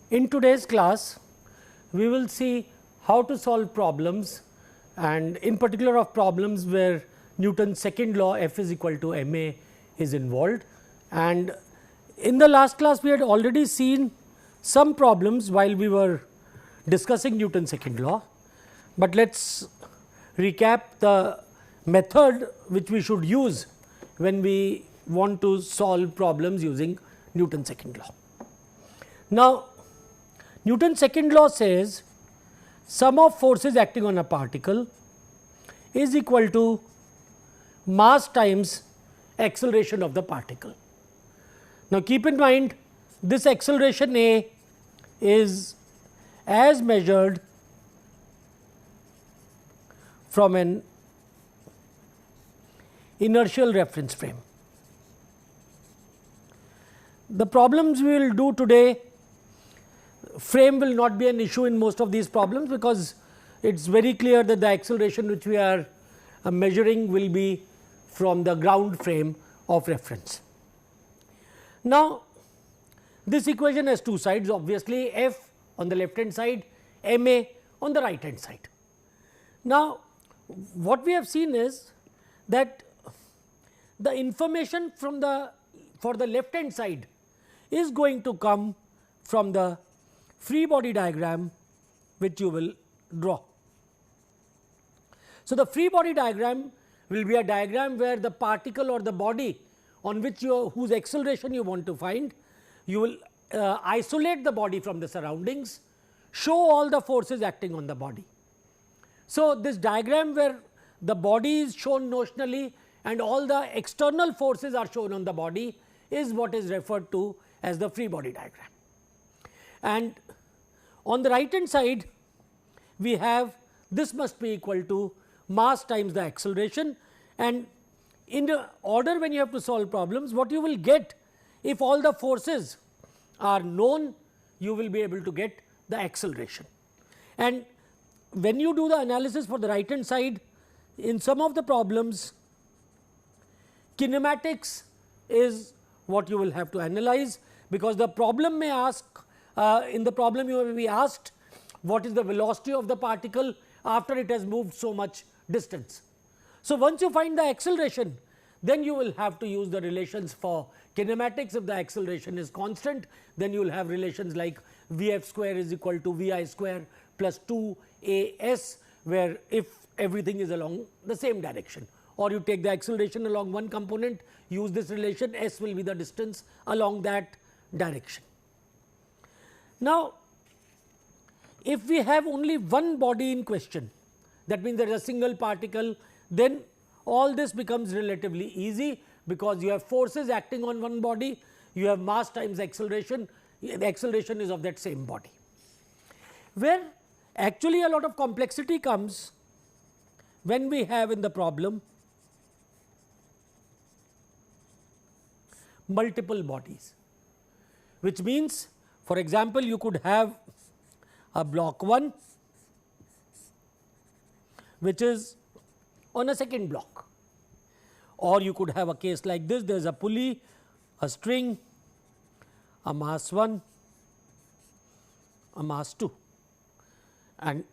In today's class, we will see how to solve problems, and in particular of problems where Newton's second law F is equal to m a is involved. And in the last class, we had already seen some problems while we were discussing Newton's second law, but let us recap the method which we should use when we want to solve problems using Newton's second law. Now, Newton's second law says sum of forces acting on a particle is equal to mass times acceleration of the particle. Now, keep in mind this acceleration A is as measured from an inertial reference frame. The problems we will do today, frame will not be an issue in most of these problems, because it is very clear that the acceleration which we are measuring will be from the ground frame of reference. Now, this equation has two sides, obviously F on the left hand side, m a on the right hand side. Now, what we have seen is that the information from the for the left hand side is going to come from the free body diagram which you will draw. So, the free body diagram will be a diagram where the particle or the body on which whose acceleration you want to find, you will isolate the body from the surroundings, show all the forces acting on the body. So, this diagram where the body is shown notionally and all the external forces are shown on the body is what is referred to as the free body diagram. And on the right hand side, we have this must be equal to mass times the acceleration, and in the order when you have to solve problems, what you will get, if all the forces are known, you will be able to get the acceleration. And when you do the analysis for the right hand side, in some of the problems, kinematics is what you will have to analyze, because the problem may ask, in the problem you may be asked what is the velocity of the particle after it has moved so much distance. So, once you find the acceleration, then you will have to use the relations for kinematics. If the acceleration is constant, then you will have relations like v f square is equal to v I square plus 2 a s, where if everything is along the same direction, or you take the acceleration along one component, use this relation, s will be the distance along that direction. Now, if we have only one body in question, that means there is a single particle, then all this becomes relatively easy, because you have forces acting on one body, you have mass times acceleration, the acceleration is of that same body. Where actually a lot of complexity comes when we have in the problem multiple bodies, which means, for example, you could have a block 1 which is on a second block, or you could have a case like this, there is a pulley, a string, a mass 1, a mass 2, and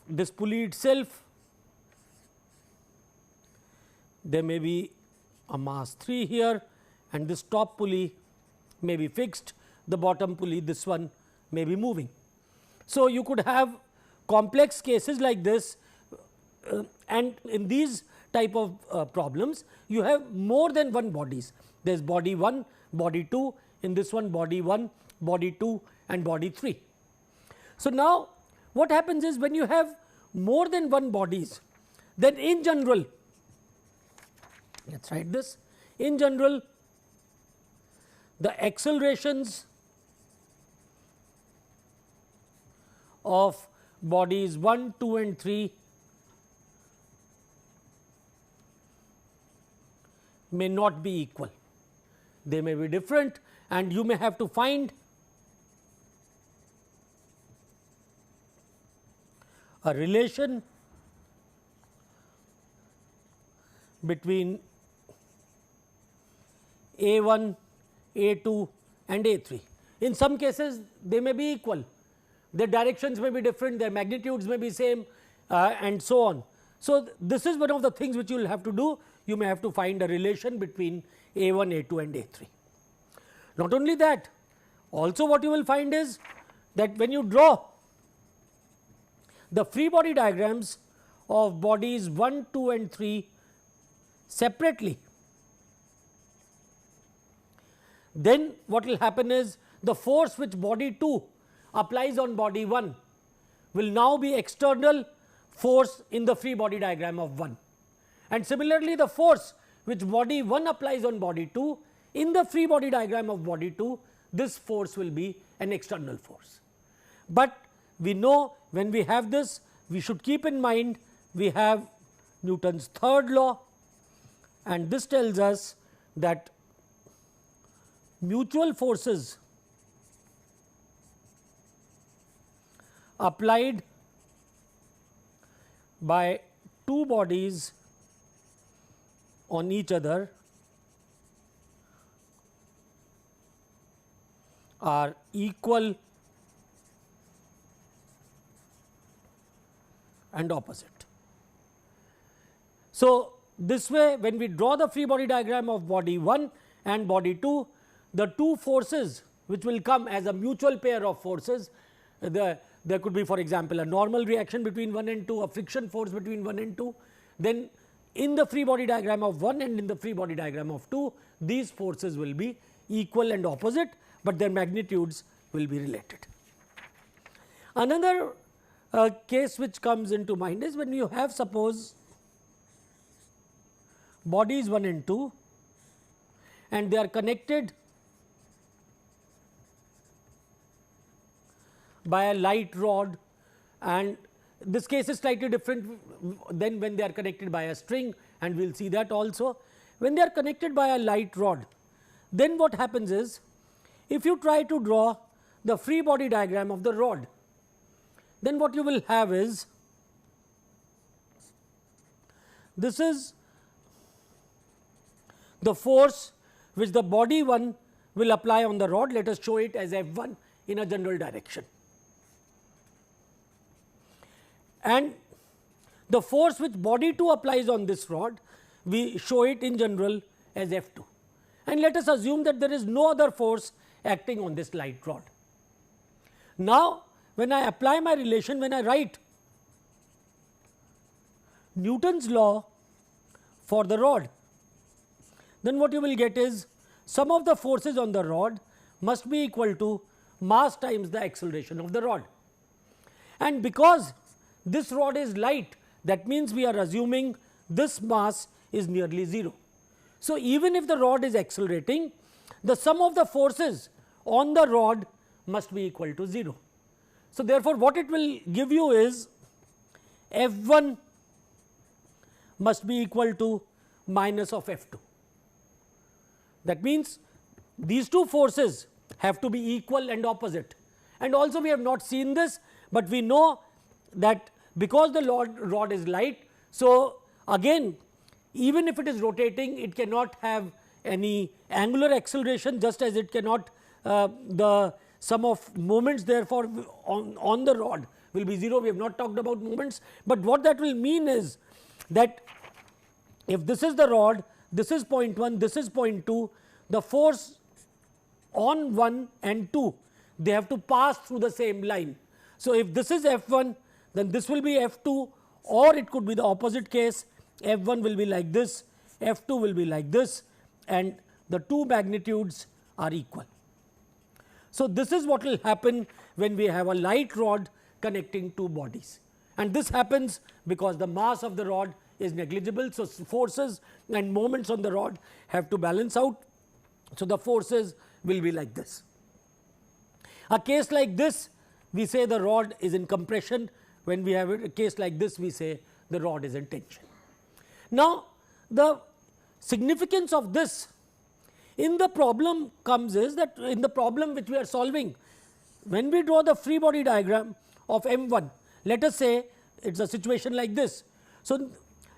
this pulley itself, there may be a mass 3 here, and this top pulley may be fixed, the bottom pulley, this one may be moving. So, you could have complex cases like this, and in these type of problems, you have more than one bodies. There is body 1, body 2, in this one body 1, body 2 and body 3. So, now what happens is, when you have more than one bodies, then in general, let us write this, in general the accelerations of bodies 1, 2 and 3 may not be equal, they may be different, and you may have to find a relation between A1, A2 and A3. In some cases they may be equal, their directions may be different, their magnitudes may be same, and so on. So, this is one of the things which you will have to do. You may have to find a relation between A1, A2 and A3. Not only that, also what you will find is that when you draw the free body diagrams of bodies 1, 2 and 3 separately, then what will happen is the force which body 2 applies on body 1 will now be external force in the free body diagram of 1, and similarly the force which body 1 applies on body 2 in the free body diagram of body 2, this force will be an external force. But we know when we have this, we should keep in mind we have Newton's third law, and this tells us that mutual forces applied by two bodies on each other are equal and opposite. So, this way when we draw the free body diagram of body 1 and body 2, the two forces which will come as a mutual pair of forces, there could be for example, a normal reaction between 1 and 2, a friction force between 1 and 2. Then in the free body diagram of 1 and in the free body diagram of 2, these forces will be equal and opposite, but their magnitudes will be related. Another case which comes into mind is when you have, suppose, bodies 1 and 2 and they are connected by a light rod, and this case is slightly different than when they are connected by a string, and we will see that also. When they are connected by a light rod, then what happens is, if you try to draw the free body diagram of the rod, then what you will have is, this is the force which the body 1 will apply on the rod. Let us show it as F1 in a general direction, and the force which body 2 applies on this rod, we show it in general as F2, and let us assume that there is no other force acting on this light rod. Now, when I apply my relation, when I write Newton's law for the rod, then what you will get is sum of the forces on the rod must be equal to mass times the acceleration of the rod, and because this rod is light, that means we are assuming this mass is nearly 0. So, even if the rod is accelerating, the sum of the forces on the rod must be equal to 0. So, therefore, what it will give you is F1 must be equal to minus of F2. That means, these two forces have to be equal and opposite, and also we have not seen this, but we know that because the rod is light. So, again even if it is rotating, it cannot have any angular acceleration, just as it cannot the sum of moments therefore on the rod will be 0. We have not talked about moments, but what that will mean is that if this is the rod, this is point 1, this is point 2, the force on 1 and 2, they have to pass through the same line. So, if this is F1, then this will be F2, or it could be the opposite case, F1 will be like this, F2 will be like this, and the two magnitudes are equal. So, this is what will happen when we have a light rod connecting two bodies, and this happens because the mass of the rod is negligible. So, forces and moments on the rod have to balance out. So, the forces will be like this. A case like this, we say the rod is in compression. When we have a case like this, we say the rod is in tension. Now, the significance of this in the problem comes is that in the problem which we are solving, when we draw the free body diagram of M1, let us say it is a situation like this. So,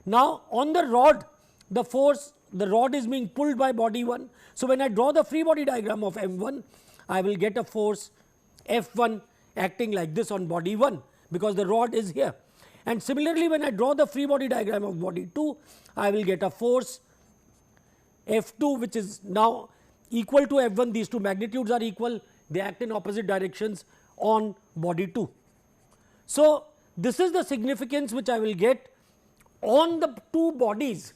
now on the rod, the rod is being pulled by body 1. So, when I draw the free body diagram of M1, I will get a force F1 acting like this on body 1, because the rod is here. And similarly, when I draw the free body diagram of body 2, I will get a force F2 which is now equal to F1. These two magnitudes are equal, they act in opposite directions on body 2. So, this is the significance which I will get on the two bodies,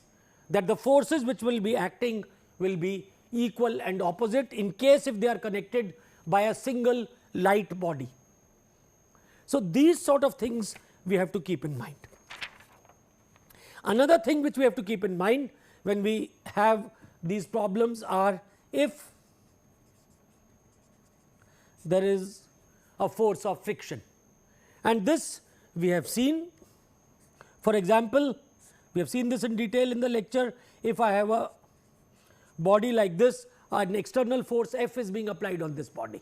that the forces which will be acting will be equal and opposite in case if they are connected by a single light body. So, these sort of things we have to keep in mind. Another thing which we have to keep in mind when we have these problems are, if there is a force of friction, and this we have seen. For example, we have seen this in detail in the lecture. If I have a body like this, an external force F is being applied on this body,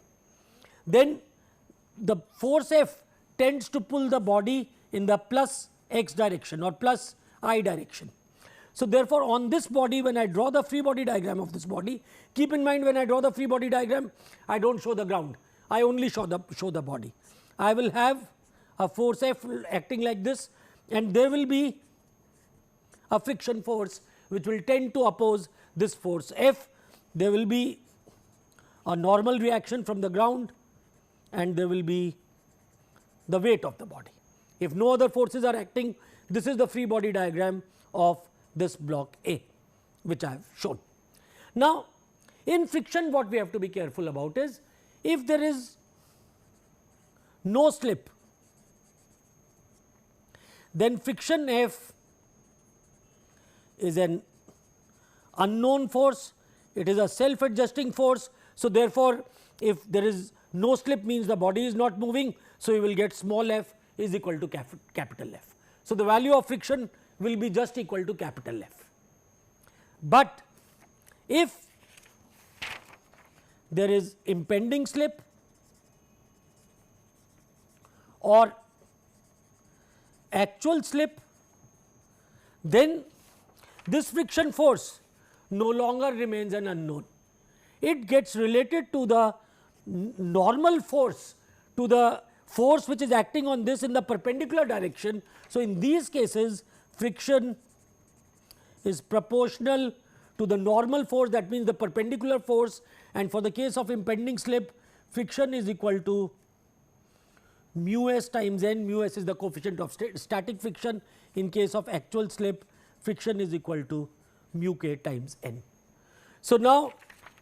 then the force F tends to pull the body in the plus x direction or plus I direction. So, therefore, on this body, when I draw the free body diagram of this body, keep in mind, when I draw the free body diagram, I do not show the ground, I only show the body. I will have a force F acting like this, and there will be a friction force which will tend to oppose this force F. There will be a normal reaction from the ground, and there will be the weight of the body. If no other forces are acting, this is the free body diagram of this block A, which I have shown. Now, in friction, what we have to be careful about is, if there is no slip, then friction F is an unknown force, it is a self adjusting force. So, therefore, if there is no slip, means the body is not moving. So, you will get small f is equal to capital F. So, the value of friction will be just equal to capital F. But if there is impending slip or actual slip, then this friction force no longer remains an unknown. It gets related to the normal force, to the force which is acting on this in the perpendicular direction. So, in these cases, friction is proportional to the normal force, that means the perpendicular force, and for the case of impending slip, friction is equal to mu s times n. Mu s is the coefficient of static friction. In case of actual slip, friction is equal to mu k times n. So, now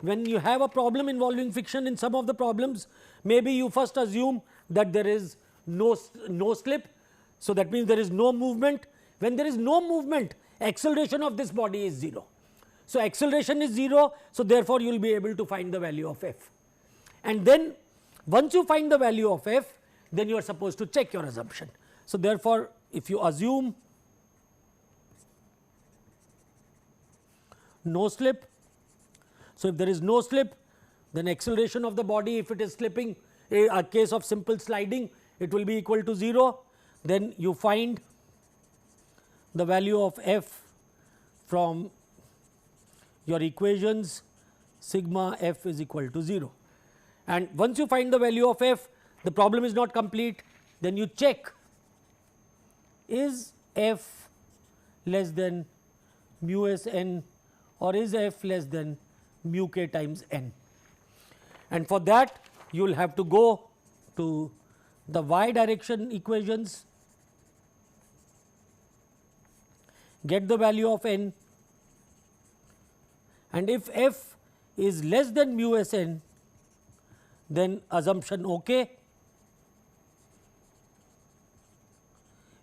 when you have a problem involving friction, in some of the problems, maybe you first assume that there is no slip. So, that means there is no movement. When there is no movement, acceleration of this body is 0. So, acceleration is 0. So, therefore, you will be able to find the value of f. And then once you find the value of f, then you are supposed to check your assumption. So, therefore, if you assume no slip, so if there is no slip, then acceleration of the body, if it is slipping, a case of simple sliding, it will be equal to 0. Then you find the value of f from your equations, sigma f is equal to 0. And once you find the value of f, the problem is not complete, then you check, is f less than mu s n or is f less than mu k times n. And for that, you will have to go to the y direction equations, get the value of n, and if f is less than mu s n, then assumption OK,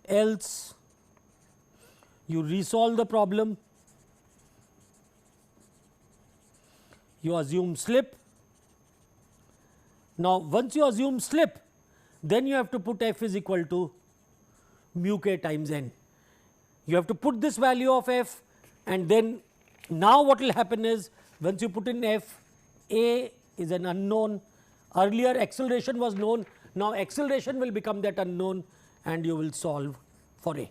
else you resolve the problem, you assume slip. Now, once you assume slip, then you have to put f is equal to mu k times n. You have to put this value of f, and then now what will happen is, once you put in f, a is an unknown. Earlier acceleration was known, now acceleration will become that unknown, and you will solve for a.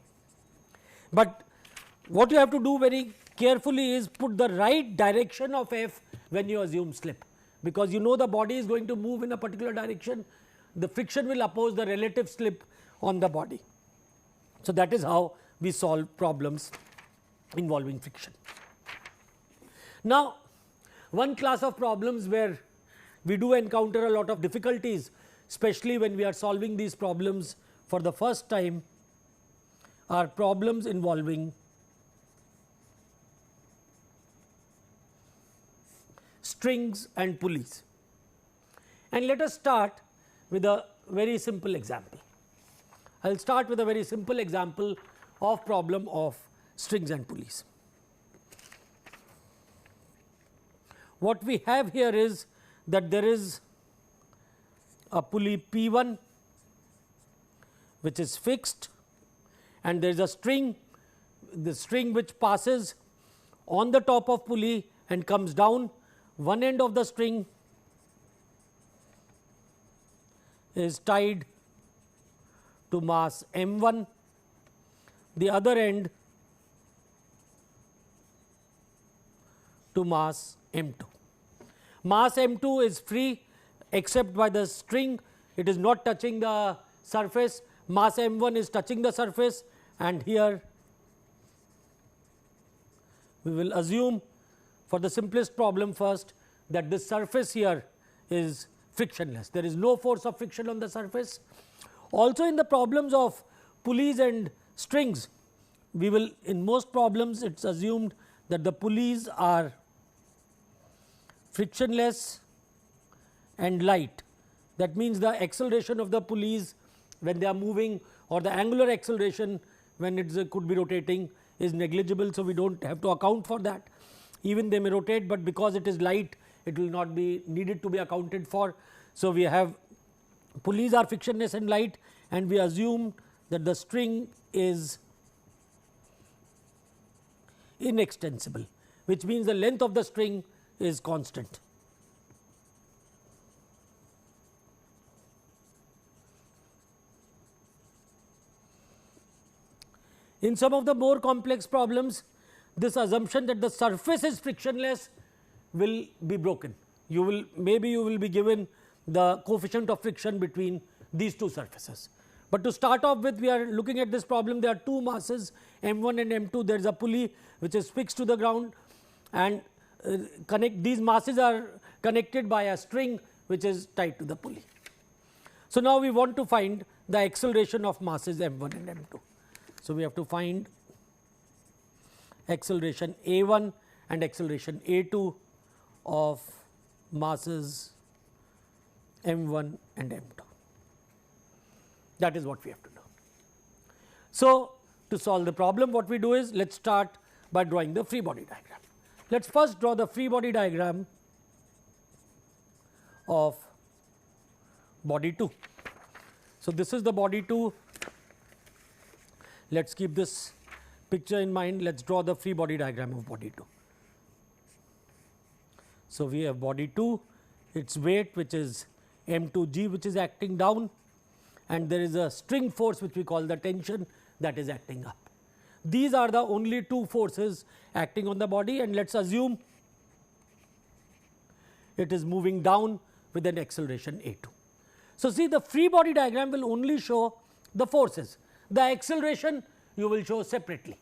But what you have to do very carefully is put the right direction of f when you assume slip, because you know the body is going to move in a particular direction, the friction will oppose the relative slip on the body. So, that is how we solve problems involving friction. Now, one class of problems where we do encounter a lot of difficulties, especially when we are solving these problems for the first time, are problems involving strings and pulleys. And let us start with a very simple example. I will start with a very simple example of problem of strings and pulleys. What we have here is that there is a pulley P1 which is fixed, and there is a string, the string which passes on the top of pulley and comes down. One end of the string is tied to mass m1, the other end to mass m2. Mass m2 is free except by the string, it is not touching the surface. Mass m1 is touching the surface, and here we will assume for the simplest problem first that this surface here is frictionless. There is no force of friction on the surface. Also in the problems of pulleys and strings, we will, in most problems it is assumed that the pulleys are frictionless and light. That means the acceleration of the pulleys when they are moving, or the angular acceleration when it could be rotating, is negligible. So, we do not have to account for that. Even they may rotate, but because it is light, it will not be needed to be accounted for. So, we have pulleys are frictionless and light, and we assume that the string is inextensible, which means the length of the string is constant. In some of the more complex problems, this assumption that the surface is frictionless will be broken. You will, maybe you will be given the coefficient of friction between these two surfaces. But to start off with, we are looking at this problem. There are two masses m1 and m2. There is a pulley which is fixed to the ground, and these masses are connected by a string which is tied to the pulley. So, now we want to find the acceleration of masses m1 and m2. So, we have to find acceleration a1 and acceleration a2 of masses m1 and m2. That is what we have to do. So, to solve the problem, what we do is, let us start by drawing the free body diagram. Let us first draw the free body diagram of body 2. So, this is the body 2. Let us keep this picture in mind. Let us draw the free body diagram of body 2. So, we have body 2, its weight which is m2g, which is acting down, and there is a string force which we call the tension, that is acting up. These are the only two forces acting on the body, and let us assume it is moving down with an acceleration a2. So, see, the free body diagram will only show the forces, the acceleration you will show separately.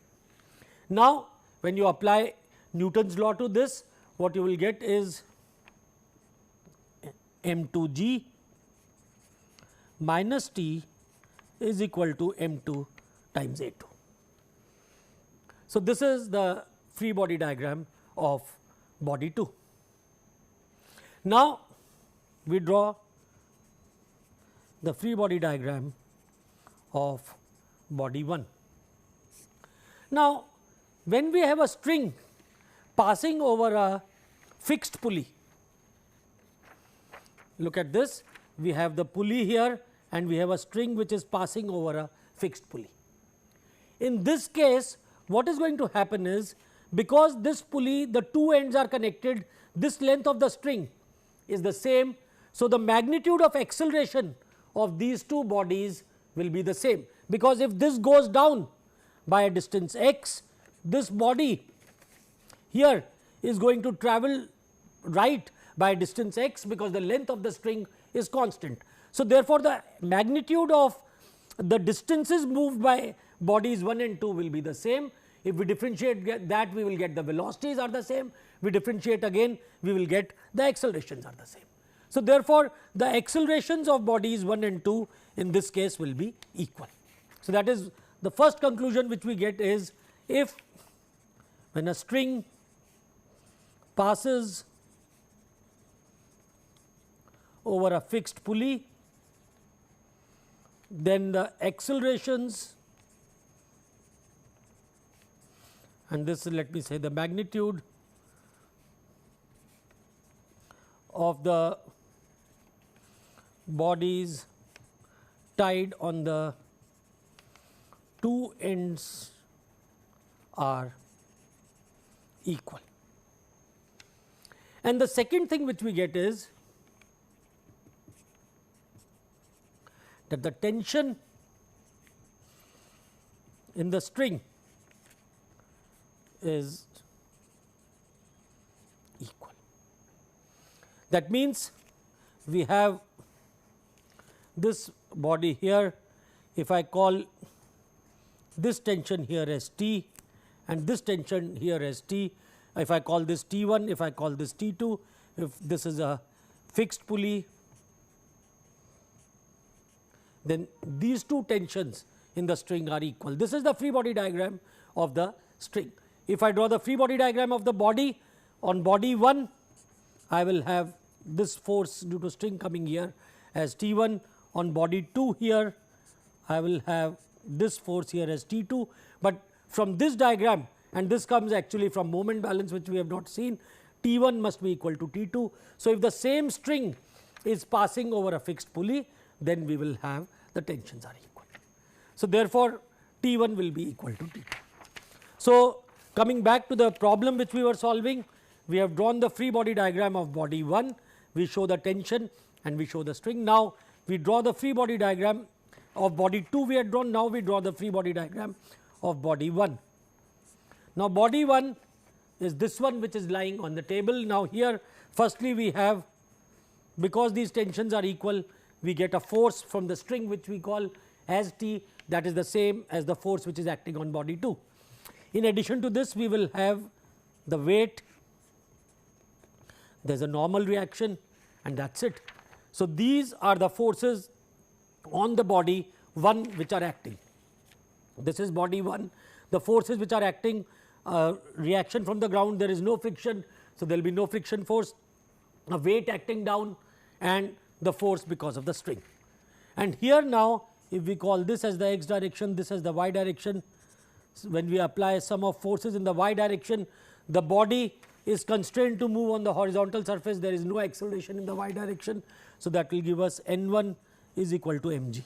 Now, when you apply Newton's law to this, what you will get is m2g minus t is equal to m2 times a2. So, this is the free body diagram of body 2. Now, we draw the free body diagram of body 1. Now, when we have a string passing over a fixed pulley, look at this, we have the pulley here and we have a string which is passing over a fixed pulley. In this case, what is going to happen is, because this pulley, the two ends are connected, this length of the string is the same. So, the magnitude of acceleration of these two bodies will be the same, because if this goes down by a distance x, this body here is going to travel right by distance x, because the length of the string is constant. So, therefore, the magnitude of the distances moved by bodies 1 and 2 will be the same. If we differentiate that, we will get the velocities are the same. We differentiate again, we will get the accelerations are the same. So, therefore, the accelerations of bodies 1 and 2 in this case will be equal. So, that is the first conclusion which we get is, if when a string passes over a fixed pulley, then the accelerations, and this let me say the magnitude of the bodies tied on the two ends are equal. And the second thing which we get is that the tension in the string is equal. That means, we have this body here, if I call this tension here as T and this tension here as T, if I call this T1, if I call this T2, if this is a fixed pulley, then these two tensions in the string are equal. This is the free body diagram of the string. If I draw the free body diagram of the body, on body 1, I will have this force due to string coming here as T1. On body 2 here, I will have this force here as T2, but from this diagram, and this comes actually from moment balance which we have not seen, T1 must be equal to T2. So, if the same string is passing over a fixed pulley, then we will have the tensions are equal. So, therefore, T1 will be equal to T2. So, coming back to the problem which we were solving, we have drawn the free body diagram of body 1, we show the tension and we show the string. Now, we draw the free body diagram of body 2 we had drawn, now we draw the free body diagram of body 1. Now, body 1 is this one which is lying on the table. Now, here firstly we have, because these tensions are equal, we get a force from the string which we call as T, that is the same as the force which is acting on body 2. In addition to this, we will have the weight, there is a normal reaction and that is it. So, these are the forces on the body 1 which are acting. This is body 1, the forces which are acting, reaction from the ground, there is no friction. So, there will be no friction force, a weight acting down and the force because of the string. And here now, if we call this as the x direction, this as the y direction, so when we apply sum of forces in the y direction, the body is constrained to move on the horizontal surface, there is no acceleration in the y direction. So, that will give us N1 is equal to mg.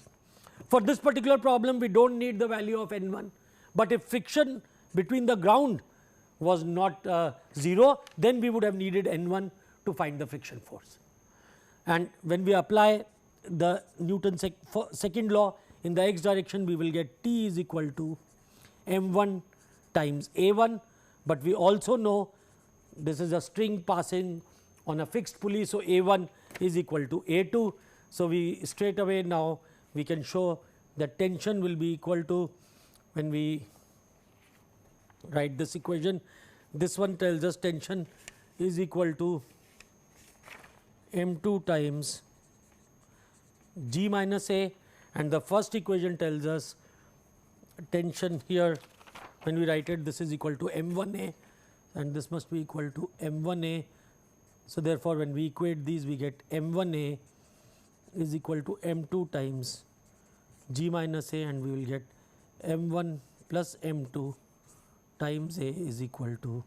For this particular problem, we do not need the value of N1, but if friction between the ground was not 0, then we would have needed N1 to find the friction force. And when we apply the Newton's second law in the x direction, we will get T is equal to m1 times a1, but we also know this is a string passing on a fixed pulley. So, a1 is equal to a2. So, we straight away now we can show that tension will be equal to, when we write this equation, this one tells us tension is equal to m2 times g minus a, and the first equation tells us tension here, when we write it, this is equal to m1a and this must be equal to m1a. So, therefore, when we equate these, we get m1a is equal to m2 times g minus a, and we will get m1 plus m2 times a is equal to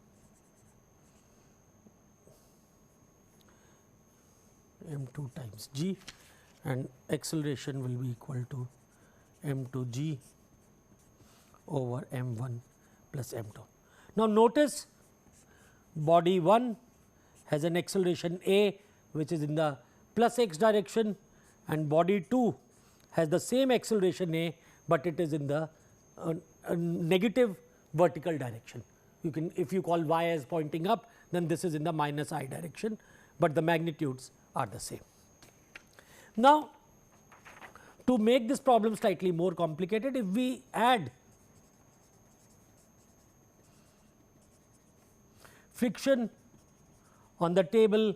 m2 times g, and acceleration will be equal to m2 g over m1 plus m2. Now, notice body 1 has an acceleration a which is in the plus x direction, and body 2 has the same acceleration a, but it is in the negative vertical direction. You can, if you call y as pointing up, then this is in the minus I direction, but the magnitudes are the same. Now, to make this problem slightly more complicated, if we add friction on the table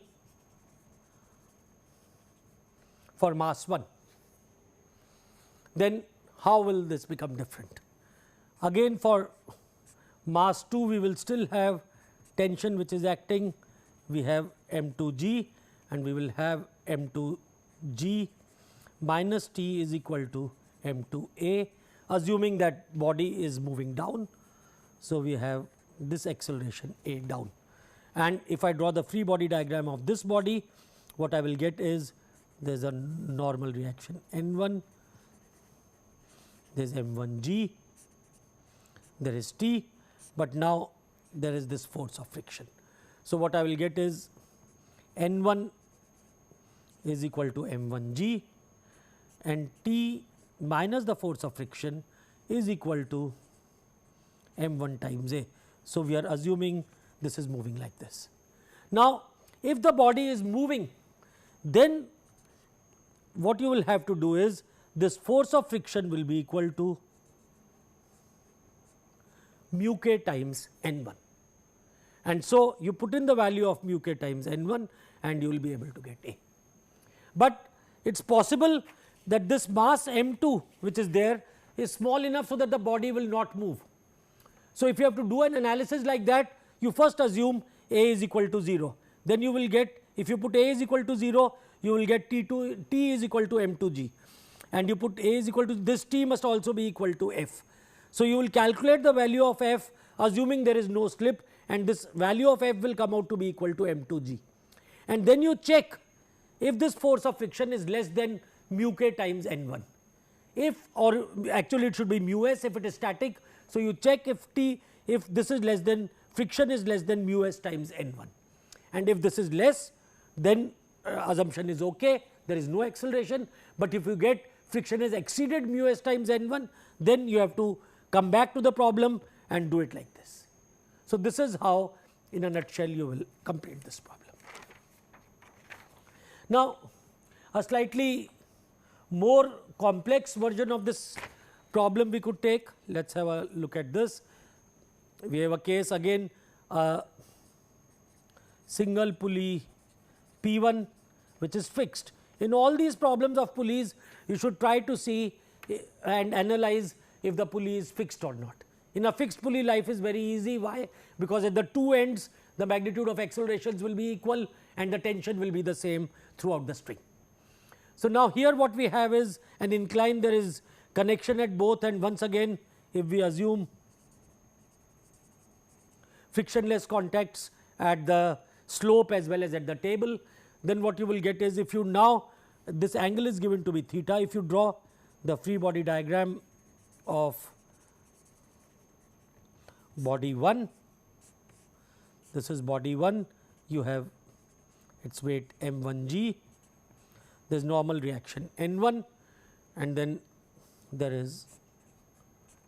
for mass 1, then how will this become different? Again, for mass 2 we will still have tension which is acting, we have m2g and we will have m2g minus T is equal to m2a, assuming that body is moving down. So, we have this acceleration a down, and if I draw the free body diagram of this body, what I will get is there is a normal reaction N1, there is m1g, there is T, but now there is this force of friction. So, what I will get is N1 is equal to m1g and T minus the force of friction is equal to m1 times a. So, we are assuming this is moving like this. Now, if the body is moving, then what you will have to do is this force of friction will be equal to mu k times n1, and so you put in the value of mu k times n1 and you will be able to get a. But it is possible that this mass m2 which is there is small enough so that the body will not move. So, if you have to do an analysis like that, you first assume a is equal to 0, then you will get, if you put a is equal to 0, you will get T is equal to m2g, and you put a is equal to this T must also be equal to f. So, you will calculate the value of f assuming there is no slip, and this value of f will come out to be equal to m2g, and then you check if this force of friction is less than mu k times n1, if, or actually it should be mu s if it is static. So, you check if this is less than, friction is less than mu s times n1, and if this is less, then assumption is okay, there is no acceleration, but if you get friction has exceeded mu s times n1, then you have to come back to the problem and do it like this. So, this is how in a nutshell you will complete this problem. Now, a slightly more complex version of this problem we could take. Let us have a look at this. We have a case again, single pulley P1 which is fixed. In all these problems of pulleys, you should try to see and analyze if the pulley is fixed or not. In a fixed pulley, life is very easy. Why? Because at the two ends the magnitude of accelerations will be equal and the tension will be the same throughout the string. So, now here what we have is an incline, there is connection at both, and once again if we assume frictionless contacts at the slope as well as at the table, then what you will get is, if you now, this angle is given to be theta, if you draw the free body diagram of body 1, this is body 1, you have its weight m1g, there is normal reaction n1, and then there is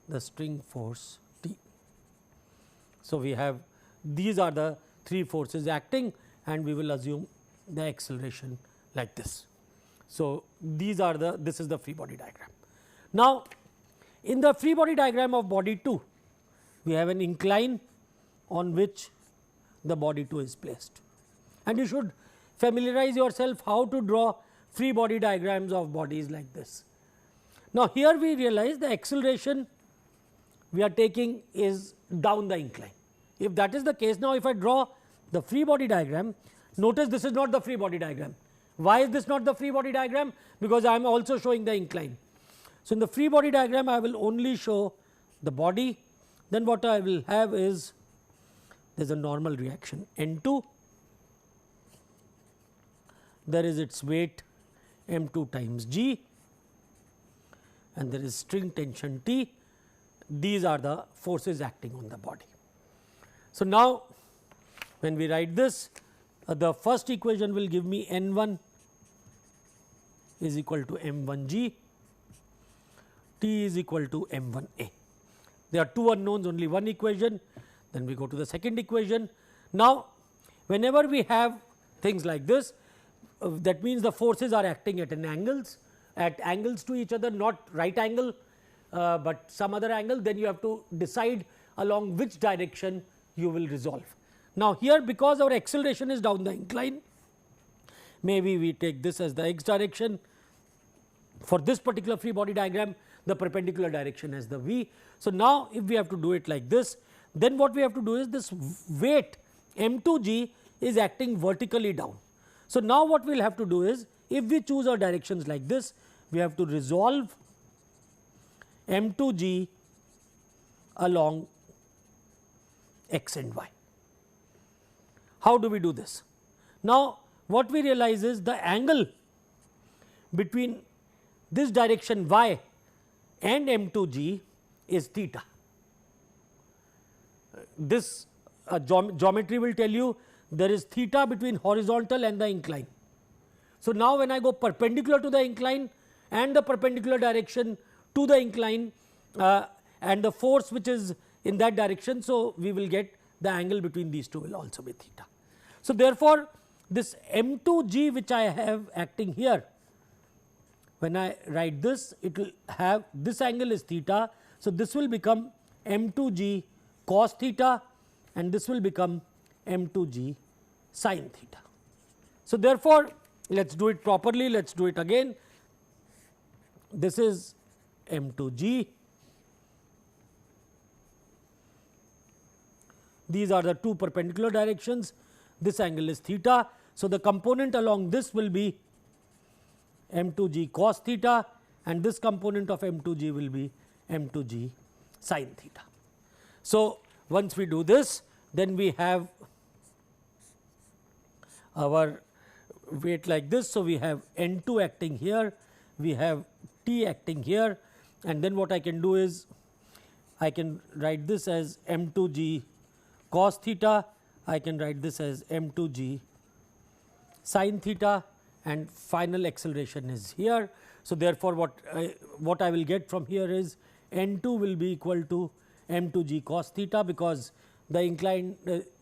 the string force T. So, we have these are the three forces acting, and we will assume the acceleration like this. So, these are the, this is the free body diagram. Now, in the free body diagram of body 2, we have an incline on which the body 2 is placed, and you should familiarize yourself how to draw free body diagrams of bodies like this. Now, here we realize the acceleration we are taking is down the incline. If that is the case, now if I draw the free body diagram, notice this is not the free body diagram. Why is this not the free body diagram? Because I am also showing the incline. So, in the free body diagram I will only show the body, then what I will have is there is a normal reaction N2, there is its weight m2 times g, and there is string tension T. These are the forces acting on the body. So, now when we write this, the first equation will give me N1 is equal to m1g, T is equal to m1a. There are two unknowns, only one equation. Then we go to the second equation. Now, whenever we have things like this. That means the forces are acting at angles to each other, not right angle, but some other angle. Then you have to decide along which direction you will resolve. Now, here because our acceleration is down the incline, maybe we take this as the x direction. For this particular free body diagram, the perpendicular direction as the v. So, now if we have to do it like this, then what we have to do is this weight m2g is acting vertically down. So, now what we will have to do is, if we choose our directions like this, we have to resolve m2g along x and y. How do we do this? Now, what we realize is the angle between this direction y and m2g is theta. This geometry will tell you there is theta between horizontal and the incline. So, now when I go perpendicular to the incline and the perpendicular direction to the incline and the force which is in that direction. So, we will get the angle between these two will also be theta. So, therefore, this m2g which I have acting here, when I write this, it will have this angle is theta. So, this will become m2g cos theta and this will become m2g sin theta. So, therefore, let us do it properly, let us do it again. This is m2g, these are the two perpendicular directions, this angle is theta. So, the component along this will be m2g cos theta and this component of m2g will be m2g sin theta. So, once we do this, then we have our weight like this. So, we have N2 acting here, we have T acting here, and then what I can do is I can write this as m2g cos theta, I can write this as m2g sin theta, and final acceleration is here. So, therefore, what I will get from here is N2 will be equal to m2g cos theta, because the incline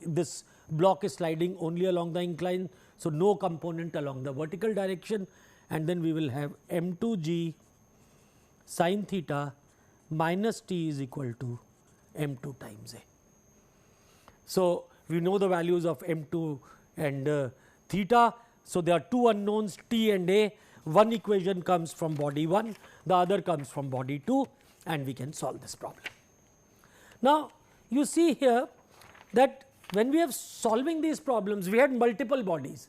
this block is sliding only along the incline. So, no component along the vertical direction, and then we will have m2g sin theta minus t is equal to m2 times a. So, we know the values of m2 and theta. So, there are two unknowns t and a, one equation comes from body 1, the other comes from body 2, and we can solve this problem. Now, you see here that when we are solving these problems, we had multiple bodies,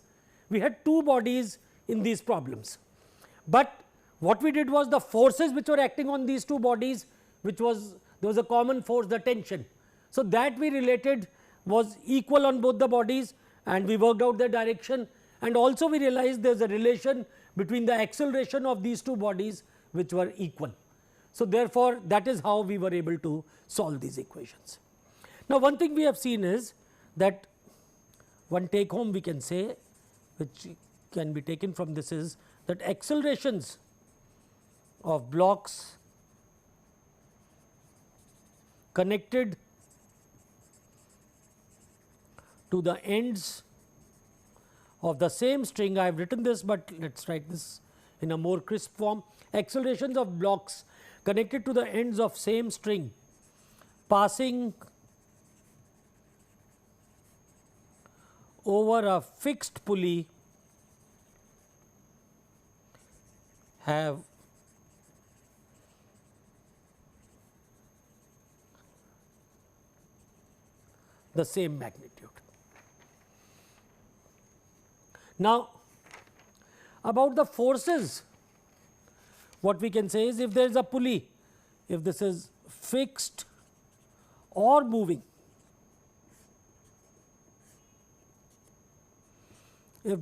we had two bodies in these problems, but what we did was the forces which were acting on these two bodies, which was there was a common force, the tension. So, that we related was equal on both the bodies and we worked out their direction, and also we realized there is a relation between the acceleration of these two bodies which were equal. So, therefore, that is how we were able to solve these equations. Now, one thing we have seen is that one take home we can say, which can be taken from this, is that accelerations of blocks connected to the ends of the same string. I have written this, but let us write this in a more crisp form. Accelerations of blocks connected to the ends of same string passing over a fixed pulley have the same magnitude. Now, about the forces, what we can say is, if there is a pulley, if this is fixed or moving, if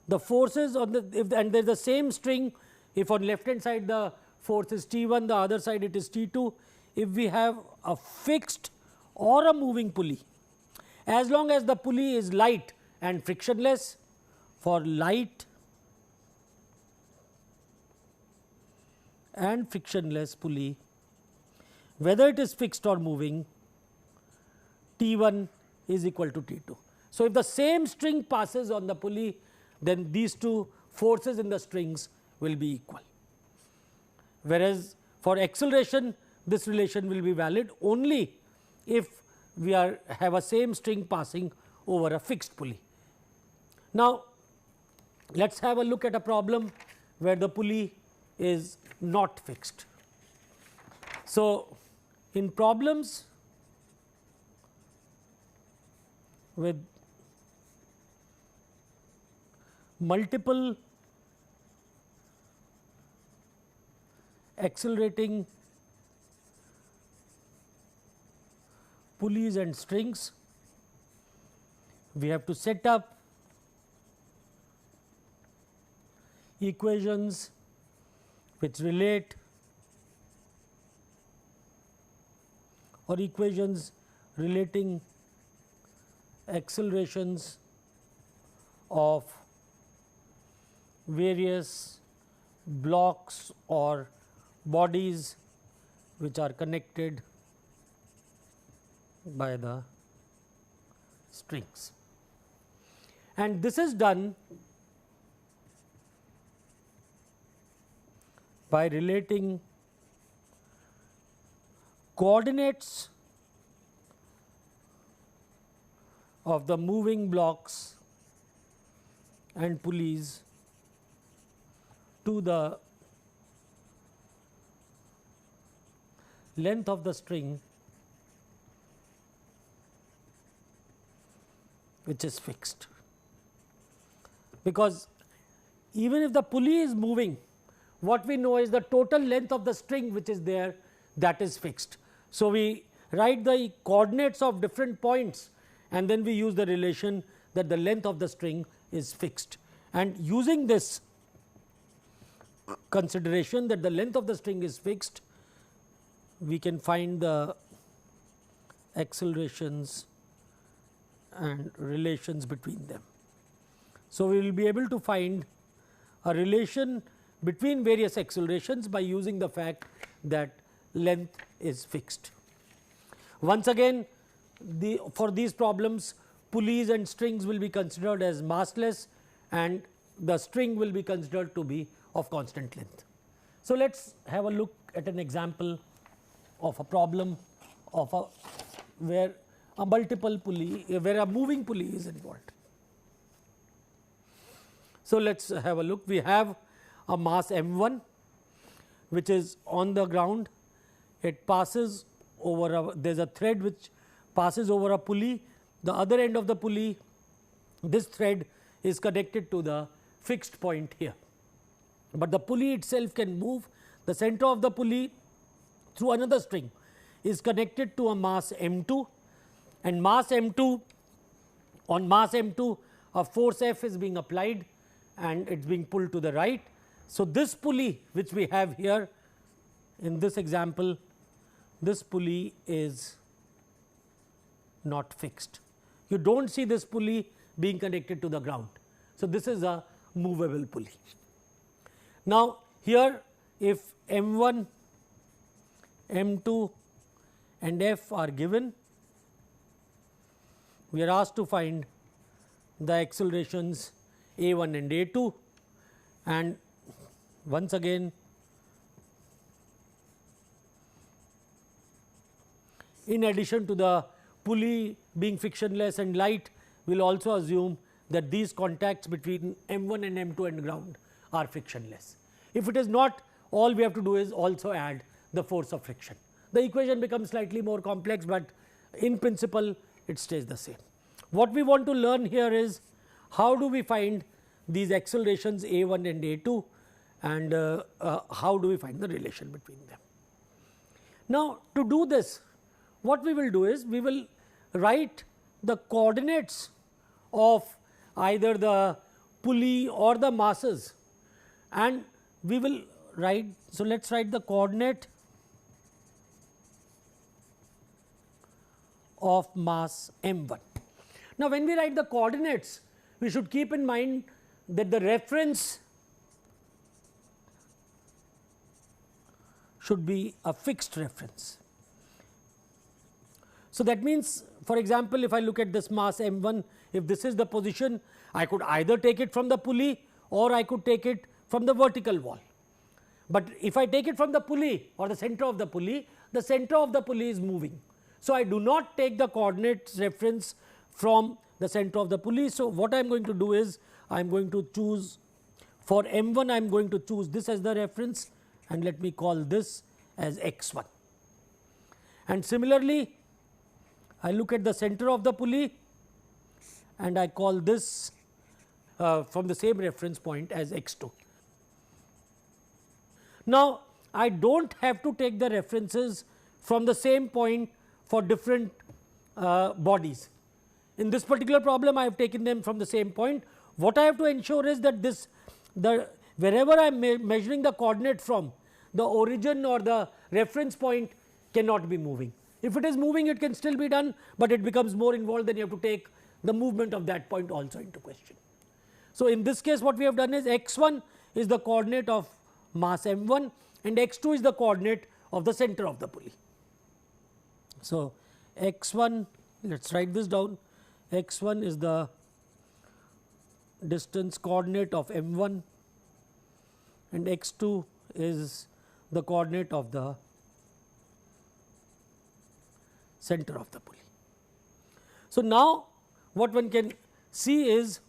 the forces on the and there is the same string, if on left hand side the force is T1, the other side it is T2, if we have a fixed or a moving pulley, as long as the pulley is light and frictionless, for light and frictionless pulley, whether it is fixed or moving, T1 is equal to T2. So, if the same string passes on the pulley, then these two forces in the strings will be equal. Whereas, for acceleration, this relation will be valid only if we have a same string passing over a fixed pulley. Now, let us have a look at a problem where the pulley is not fixed. So, in problems with multiple accelerating pulleys and strings, we have to set up equations which relate or equations relating accelerations of various blocks or bodies which are connected by the strings. And this is done by relating coordinates of the moving blocks and pulleys to the length of the string which is fixed. Because even if the pulley is moving, what we know is the total length of the string which is there, that is fixed. So, we write the coordinates of different points and then we use the relation that the length of the string is fixed. And using this consideration that the length of the string is fixed, we can find the accelerations and relations between them. So, we will be able to find a relation between various accelerations by using the fact that length is fixed. Once again, for these problems, pulleys and strings will be considered as massless and the string will be considered to be of constant length. So, let us have a look at an example of a problem of where a multiple pulley, where a moving pulley is involved. So, let us have a look. We have a mass m1 which is on the ground. It passes over there is a thread which passes over a pulley. The other end of the pulley, this thread is connected to the fixed point here, but the pulley itself can move. The center of the pulley through another string is connected to a mass m2, and mass m2, on mass m2 a force F is being applied and it is being pulled to the right. So, this pulley which we have here in this example, this pulley is not fixed. You do not see this pulley being connected to the ground. So, this is a movable pulley. Now, here if m1, m2 and f are given, we are asked to find the accelerations a1 and a2, and once again in addition to the pulley being frictionless and light, we will also assume that these contacts between m1 and m2 and ground are frictionless. If it is not, all we have to do is also add the force of friction. The equation becomes slightly more complex, but in principle it stays the same. What we want to learn here is how do we find these accelerations a1 and a2, and how do we find the relation between them. Now, to do this, what we will do is we will write the coordinates of either the pulley or the masses, and we will write. So, let us write the coordinate of mass m1. Now, when we write the coordinates, we should keep in mind that the reference should be a fixed reference. So, that means, for example, if I look at this mass m1, if this is the position, I could either take it from the pulley or I could take it from the vertical wall. But if I take it from the pulley or the center of the pulley is moving. So, I do not take the coordinates reference from the center of the pulley. So, what I am going to do is, I am going to choose for m1, I am going to choose this as the reference, and let me call this as x1. And similarly, I look at the center of the pulley and I call this from the same reference point as x2. Now, I do not have to take the references from the same point for different bodies. In this particular problem, I have taken them from the same point. What I have to ensure is that wherever I am measuring the coordinate from, the origin or the reference point cannot be moving. If it is moving, it can still be done, but it becomes more involved, then you have to take the movement of that point also into question. So, in this case, what we have done is x1 is the coordinate of mass m1 and x2 is the coordinate of the center of the pulley. So, x1, let us write this down, x1 is the distance coordinate of m1 and x2 is the coordinate of the center of the pulley. So, now what one can see is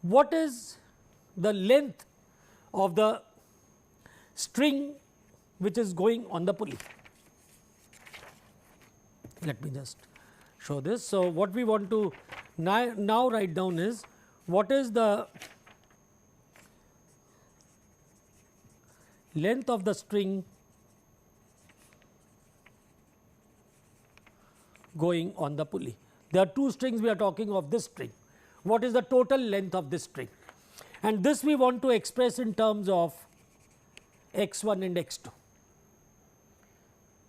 what is the length of the string which is going on the pulley. Let me just show this. So, what we want to now write down is what is the length of the string going on the pulley. There are two strings we are talking of this string. What is the total length of this string? And this we want to express in terms of x1 and x2.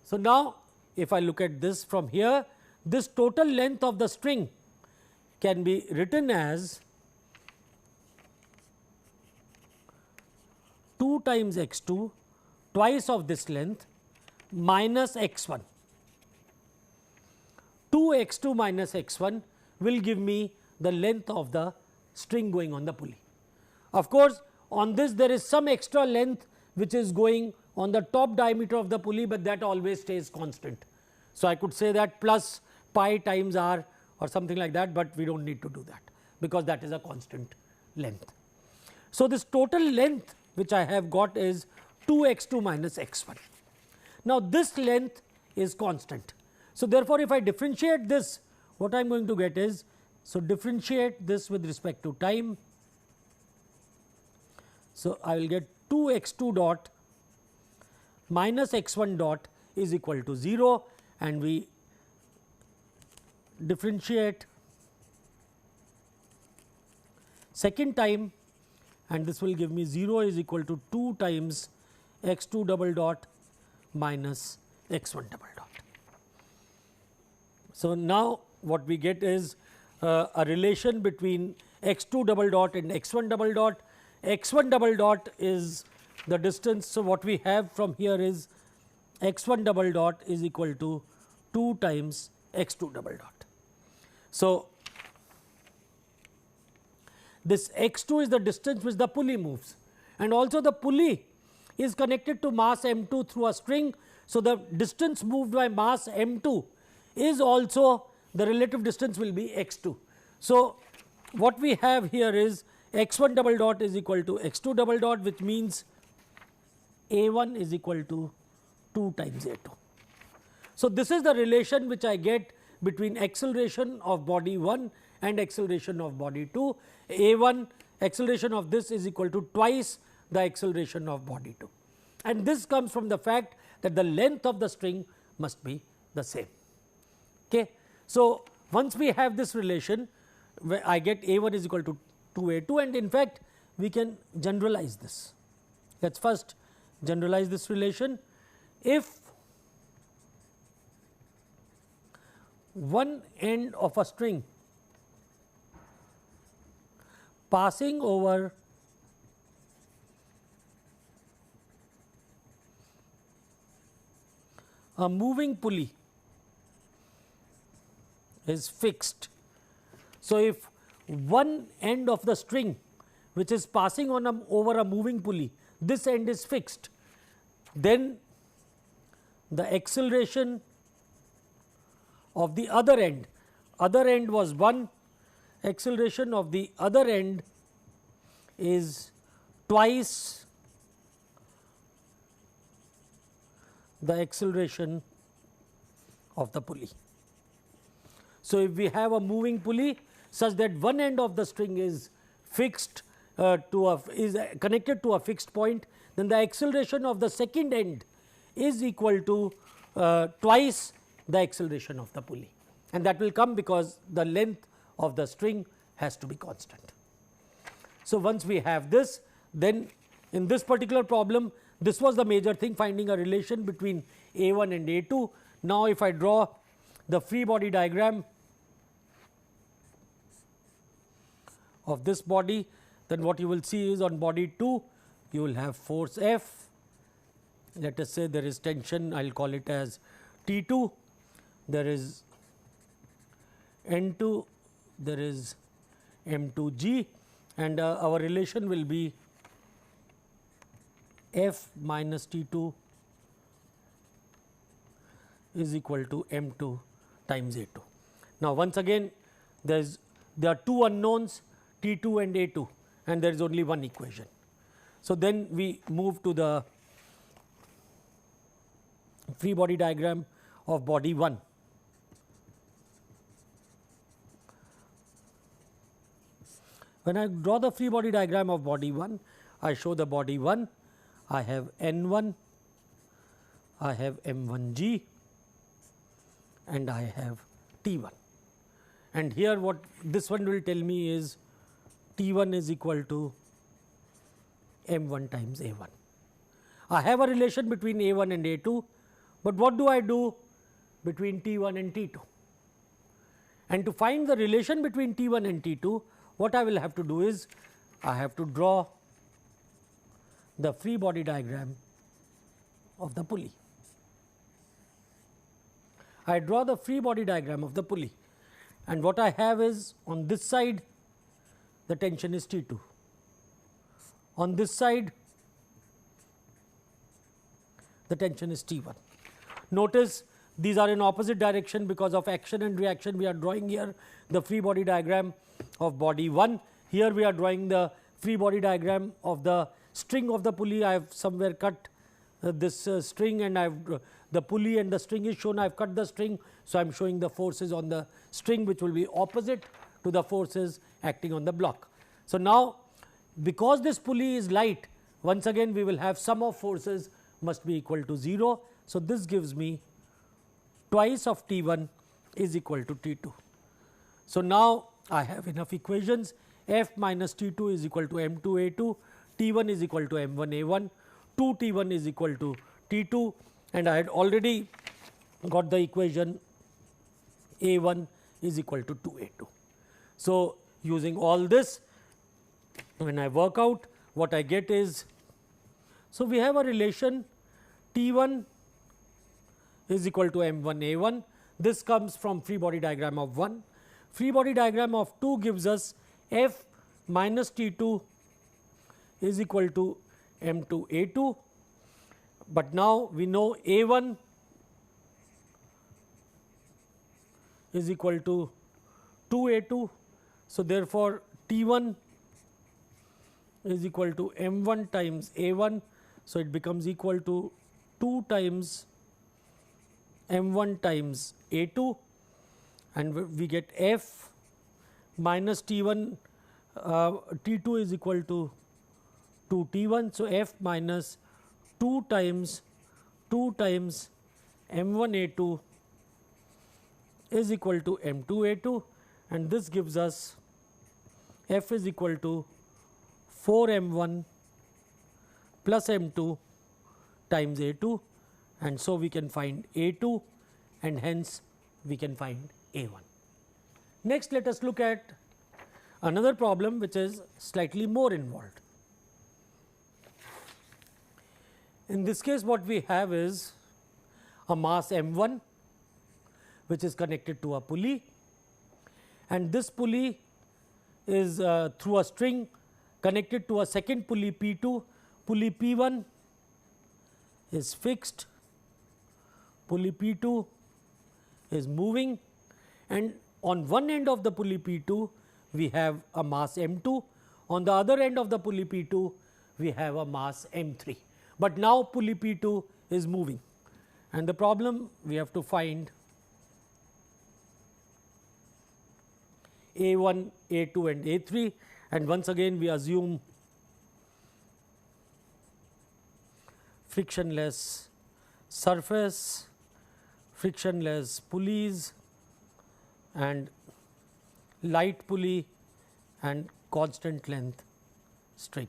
So, now if I look at this from here, this total length of the string can be written as 2 times x2 twice of this length minus x1. 2 x2 minus x1 will give me the length of the string going on the pulley. Of course, on this there is some extra length which is going on the top diameter of the pulley, but that always stays constant. So, I could say that plus pi times r or something like that, but we do not need to do that because that is a constant length. So, this total length which I have got is 2 x2 minus x1. Now, this length is constant. So, therefore, if I differentiate this, what I am going to get is, so differentiate this with respect to time. So, I will get 2 x2 dot minus x1 dot is equal to 0, and we differentiate second time, and this will give me 0 is equal to 2 times x2 double dot minus x1 double dot. So, now what we get is a relation between x2 double dot and x1 double dot. x1 double dot is the distance. So, what we have from here is x1 double dot is equal to 2 times x2 double dot. So, this x2 is the distance which the pulley moves, and also the pulley is connected to mass m2 through a string. So, the distance moved by mass m2 is also the relative distance will be x2. So, what we have here is x1 double dot is equal to x2 double dot, which means a1 is equal to 2 times a2. So, this is the relation which I get between acceleration of body 1 and acceleration of body 2. a1 acceleration of this is equal to twice the acceleration of body 2, and this comes from the fact that the length of the string must be the same. Okay. So, once we have this relation, where I get a1 is equal to 2a2, and in fact, we can generalize this. Let us first generalize this relation. If one end of a string passing over a moving pulley is fixed. So, if one end of the string which is passing on over a moving pulley, this end is fixed, then the acceleration of the other end was 1, acceleration of the other end is twice the acceleration of the pulley. So, if we have a moving pulley such that one end of the string is fixed is connected to a fixed point, then the acceleration of the second end is equal to twice the acceleration of the pulley, and that will come because the length of the string has to be constant. So, once we have this, then in this particular problem, this was the major thing, finding a relation between A1 and A2. Now, if I draw the free body diagram of this body, then what you will see is on body 2 you will have force F. Let us say there is tension, I will call it as T2, there is N2, there is M2G, and our relation will be F minus T2 is equal to M2 times A2. Now, once again there are two unknowns, T2 and A2, and there is only one equation. So, then we move to the free body diagram of body 1. When I draw the free body diagram of body 1, I show the body 1, I have N1, I have M1G, and I have T1. And here what this one will tell me is T1 is equal to M1 times A1. I have a relation between A1 and A2, but what do I do between T1 and T2? And to find the relation between T1 and T2, what I will have to do is I have to draw the free body diagram of the pulley. I draw the free body diagram of the pulley, and what I have is on this side the tension is T2, on this side the tension is T1. Notice these are in opposite direction because of action and reaction. We are drawing here the free body diagram of body 1. Here we are drawing the free body diagram of the string of the pulley. I have somewhere cut this string, and I have the pulley and the string is shown. I have cut the string. So, I am showing the forces on the string which will be opposite to the forces acting on the block. So, now because this pulley is light, once again we will have sum of forces must be equal to 0. So, this gives me twice of T1 is equal to T2. So, now I have enough equations. F minus T2 is equal to M2A2, T1 is equal to M1A1, 2 T1 is equal to T2, and I had already got the equation A1 is equal to 2A2. So, using all this, when I work out, what I get is, so we have a relation T1 is equal to M1A1. This comes from free body diagram of 1. Free body diagram of 2 gives us F minus T2 is equal to M2A2, but now we know A1 is equal to 2A2. So, therefore, T1 is equal to M1 times A1. So, it becomes equal to 2 times M1 times A2, and we get F minus T1 T2 is equal to 2 T1. So, F minus 2 times M1 A2 is equal to M2 A2, and this gives us F is equal to 4 M1 plus M2 times A2, and so we can find A2, and hence we can find A1. Next, let us look at another problem which is slightly more involved. In this case, what we have is a mass M1 which is connected to a pulley, and this pulley is through a string connected to a second pulley P2. Pulley P1 is fixed, pulley P2 is moving, and on one end of the pulley P2 we have a mass m2, on the other end of the pulley P2 we have a mass m3. But now pulley P2 is moving, and the problem we have to find A1, A2 and A3, and once again we assume frictionless surface, frictionless pulleys and light pulley and constant length string.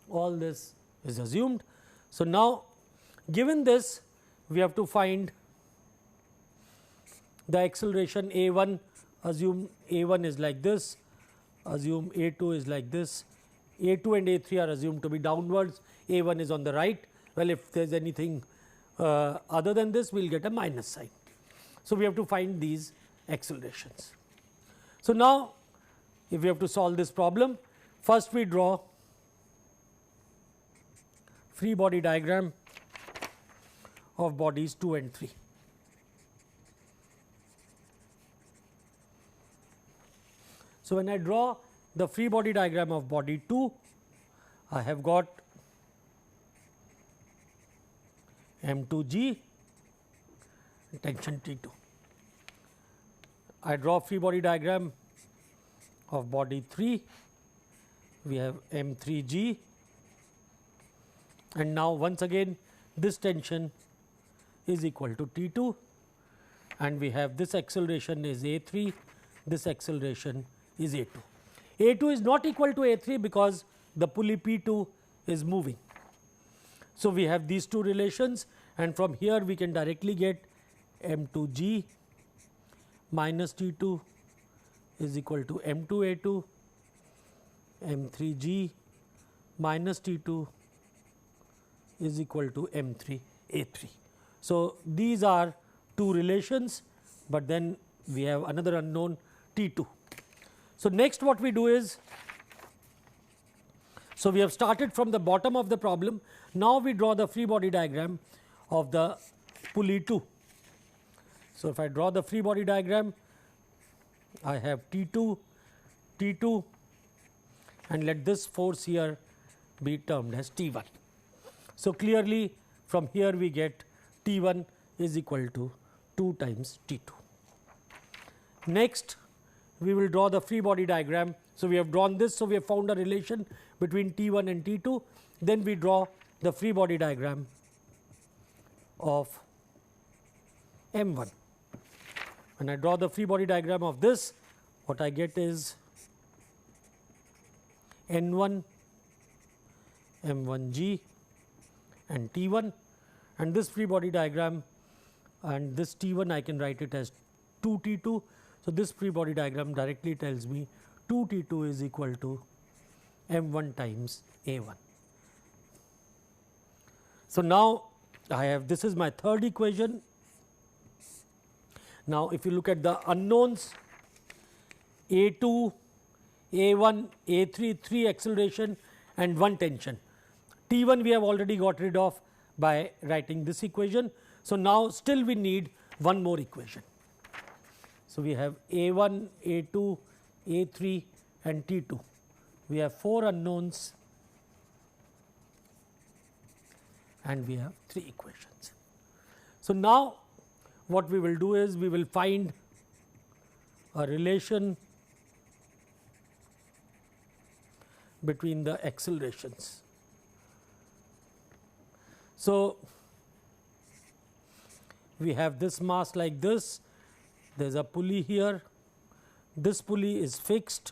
All this is assumed. So, now given this we have to find the acceleration A1, assume A1 is like this, assume A2 is like this, A2 and A3 are assumed to be downwards, A1 is on the right. Well, if there is anything other than this, we will get a minus sign. So, we have to find these accelerations. So, now if we have to solve this problem, first we draw free body diagram of bodies 2 and 3. So, when I draw the free body diagram of body 2, I have got M2G tension T2. I draw free body diagram of body 3, we have M3G, and now once again this tension is equal to T2, and we have this acceleration is A3, this acceleration is A2. A2 is not equal to A3 because the pulley P2 is moving. So, we have these two relations, and from here we can directly get M2G minus T2 is equal to M2A2, M3G minus T2 is equal to M3A3. So, these are two relations, but then we have another unknown T2. So, next what we do is, so we have started from the bottom of the problem, now we draw the free body diagram of the pulley 2. So, if I draw the free body diagram, I have T2, T2, and let this force here be termed as T1. So, clearly from here we get T1 is equal to 2 times T2. Next we will draw the free body diagram. So, we have drawn this. So, we have found a relation between T1 and T2. Then we draw the free body diagram of M1. When I draw the free body diagram of this, what I get is N1, M1G and T1, and this free body diagram and this T1 I can write it as 2 T2. So, this free body diagram directly tells me 2 T2 is equal to M1 times A1. So, now I have, this is my third equation. Now, if you look at the unknowns A2, A1, A3, 3 acceleration and 1 tension. T1 we have already got rid of by writing this equation. So, now still we need one more equation. So, we have A1, A2, A3 and T2. We have 4 unknowns and we have 3 equations. So, now what we will do is we will find a relation between the accelerations. So, we have this mass like this, there is a pulley here, this pulley is fixed,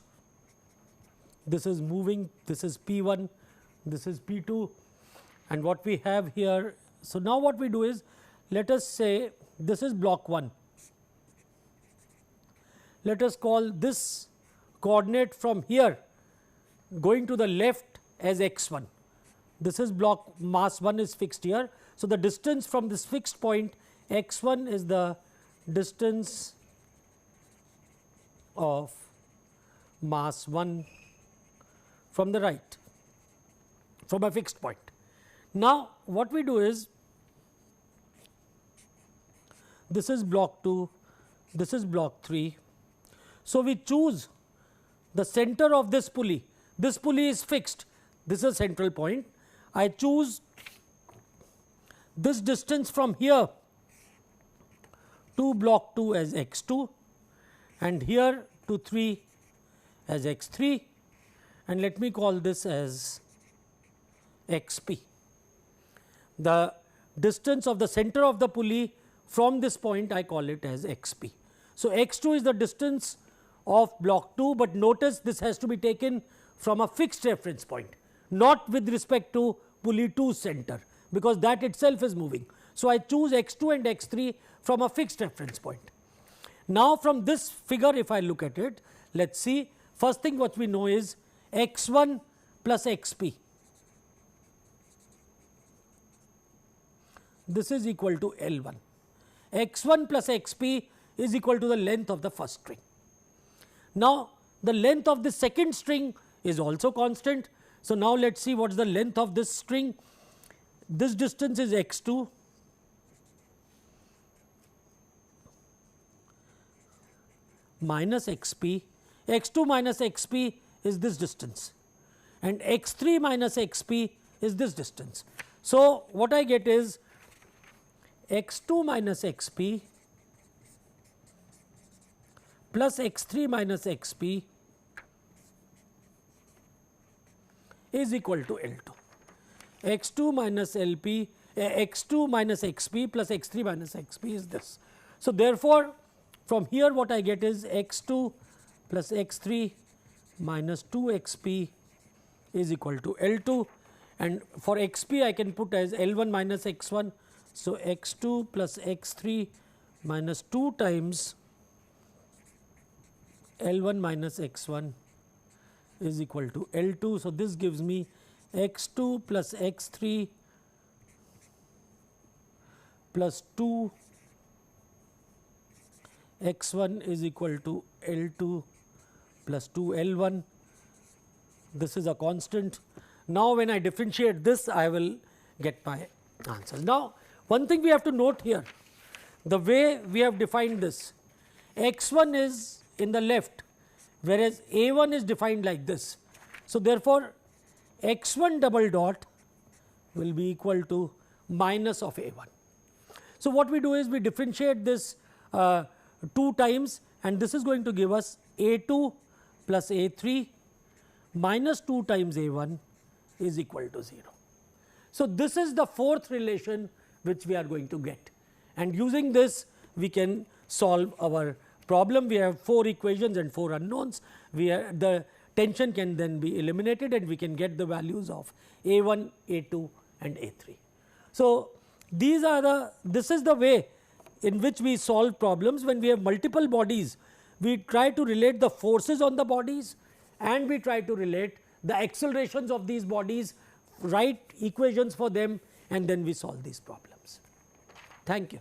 this is moving, this is P1, this is P2, and what we have here. So, now what we do is, let us say this is block 1. Let us call this coordinate from here going to the left as x1. This is block mass 1 is fixed here. So, the distance from this fixed point x1 is the distance of mass 1 from the right, from a fixed point. Now, what we do is, this is block 2, this is block 3. So, we choose the center of this pulley. This pulley is fixed, this is a central point. I choose this distance from here to block 2 as x2 and here to 3 as x3, and let me call this as xp. The distance of the center of the pulley from this point I call it as xp. So, x2 is the distance of block 2, but notice this has to be taken from a fixed reference point, not with respect to pulley 2's center, because that itself is moving. So, I choose x2 and x3 from a fixed reference point. Now, from this figure if I look at it, let us see, first thing what we know is x1 plus xp, this is equal to L1. x1 plus xp is equal to the length of the first string. Now, the length of the second string is also constant. So, now let us see what is the length of this string. This distance is x2 minus xp, x2 minus xp is this distance and x3 minus xp is this distance. So, what I get is x2 minus xp plus x3 minus xp is equal to L2. x2 minus LP, x2 minus xp plus x3 minus xp is this. So, therefore, from here what I get is x2 plus x3 minus 2 xp is equal to L2, and for xp I can put as L1 minus x1. So, x2 plus x3 minus 2 times L1 minus x1 is equal to L2. So, this gives me x2 plus x3 plus 2 x1 is equal to L2 plus 2 L1. This is a constant. Now, when I differentiate this, I will get my answers. Now, one thing we have to note here, the way we have defined this, x1 is in the left, whereas a1 is defined like this. So, therefore, x1 double dot will be equal to minus of a1. So, what we do is we differentiate this 2 times, and this is going to give us a2 plus a3 minus 2 times a1 is equal to 0. So, this is the fourth relation which we are going to get, and using this we can solve our problem. We have 4 equations and 4 unknowns. The tension can then be eliminated and we can get the values of a1, a2 and a3. So, this is the way in which we solve problems. When we have multiple bodies, we try to relate the forces on the bodies and we try to relate the accelerations of these bodies, write equations for them, and then we solve these problems. Thank you.